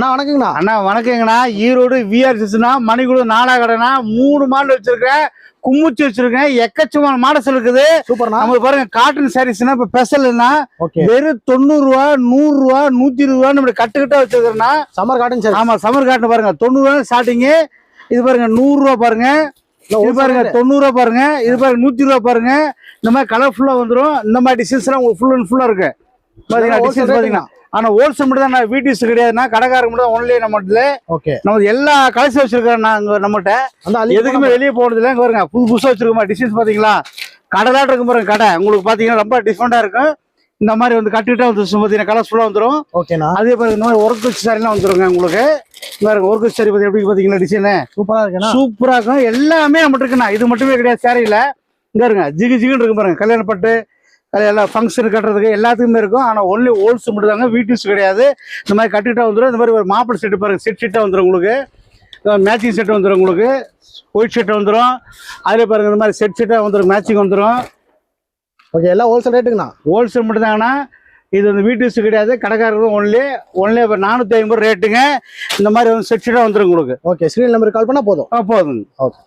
அண்ணா வணக்கங்கண்ணா. அண்ணா வணக்கங்கண்ணா. Erode விஆர்சிஸ்னா மணிக்குழு நாலாகடனா 3 model வச்சிருக்கேன். கும்முச்சி வச்சிருக்கேன். எக்கச்சக்கமான மாடல்ஸ் இருக்குது. சூப்பர்ண்ணா. நம்ம பாருங்க காட்டன் சாரீஸ்னா இப்ப ஸ்பெஷல்னா வெறும் 90 ரூபா 100 ரூபா 120 ரூபா நம்ம கட்டுக்கிட்டா வச்சிருக்கேன்னா சம்மர் காட்டன் சாரி. ஆமா சம்மர் காட்டன் பாருங்க 90 ரூபா ஸ்டார்டிங். இது பாருங்க 100 ரூபா பாருங்க. இது பாருங்க 90 ரூபா பாருங்க. இது பாருங்க 100 ரூபா பாருங்க. இந்த மாதிரி கலர்ஃபுல்லா வந்துடும். இந்த மாதிரி டிசைன்ஸ் எல்லாம் உங்களுக்கு ஃபுல் அண்ட் ஃபுல்லா இருக்கு பாத்தீங்கன்னா. டிசைன்ஸ் பாத்தீங்கன்னா ஆனா ஹோல்சேல் மட்டும் தான். வீடியோஸ் கிடையாதுன்னா கடைக்காரங்க மட்டும் தான் ஒன்லி நம்மள. ஓகே. நம்ம எல்லா கலெக்ஷன் வச்சிருக்கோம் நாங்க நம்மகிட்ட. எதுக்குமே வெளியே போனது இல்லை. பாருங்க புதுசா வச்சிருக்கோமா டிசைன்ஸ் பாத்தீங்களா. கடலாட்டு இருக்கும் பாருங்க கடை. உங்களுக்கு பாத்தீங்கன்னா ரொம்ப டிஃபரெண்டா இருக்கும். இந்த மாதிரி வந்து கட்டிட்டா வந்து பாத்தீங்கன்னா கலர்ஃபுல்லா வந்துடும். ஓகேண்ணா. அதே பாருங்க இந்த மாதிரி ஒர்க் வச்சு சாரிலாம் வந்துருங்க உங்களுக்கு. பாருங்க ஒர்க் வச்சு சாரி எப்படி பாத்தீங்களா டிசைனு சூப்பரா இருக்குண்ணா. சூப்பரா இருக்கும். எல்லாமே நம்மகிட்ட இருக்குண்ணா. இது மட்டுமே கிடையாது சாரியில. இங்க இருங்க ஜிகு ஜிகுன்னு இருக்கு பாருங்க. கல்யாணப்பட்டு எல்லாம் ஃபங்க்ஷன் கட்டுறதுக்கு எல்லாத்துக்குமே இருக்கும். ஆனால் ஒன்லி ஹோல்ஸ் மட்டும் தாங்க. வீடியோஸ் கிடையாது. இந்த மாதிரி கட்டிட்டா வந்துடும். இந்த மாதிரி ஒரு மாப்பிளை செட்டு பாருங்க. செட்டாக வந்துடும் உங்களுக்கு. மேட்சிங் செட்டு வந்துடும் உங்களுக்கு. ஒயிட் ஷர்ட் வந்துடும். அதில் பாருங்க இந்த மாதிரி செட்டாக வந்துடும். மேட்சிங் வந்துடும். ஓகே. எல்லாம் ஹோல்சேல் ரேட்டுங்கண்ணா. ஹோல்சேல் மட்டும் தாங்கண்ணா. இது வந்து வீடியோஸ் கிடையாது. கடைக்காரர்கள் ஒன்லி 450 ரேட்டுங்க. இந்த மாதிரி வந்து செட்டாக வந்துடும் உங்களுக்கு. ஓகே. ஸ்க்ரீன் நம்பருக்கு கால் பண்ணால் போதும். போதும். ஓகே.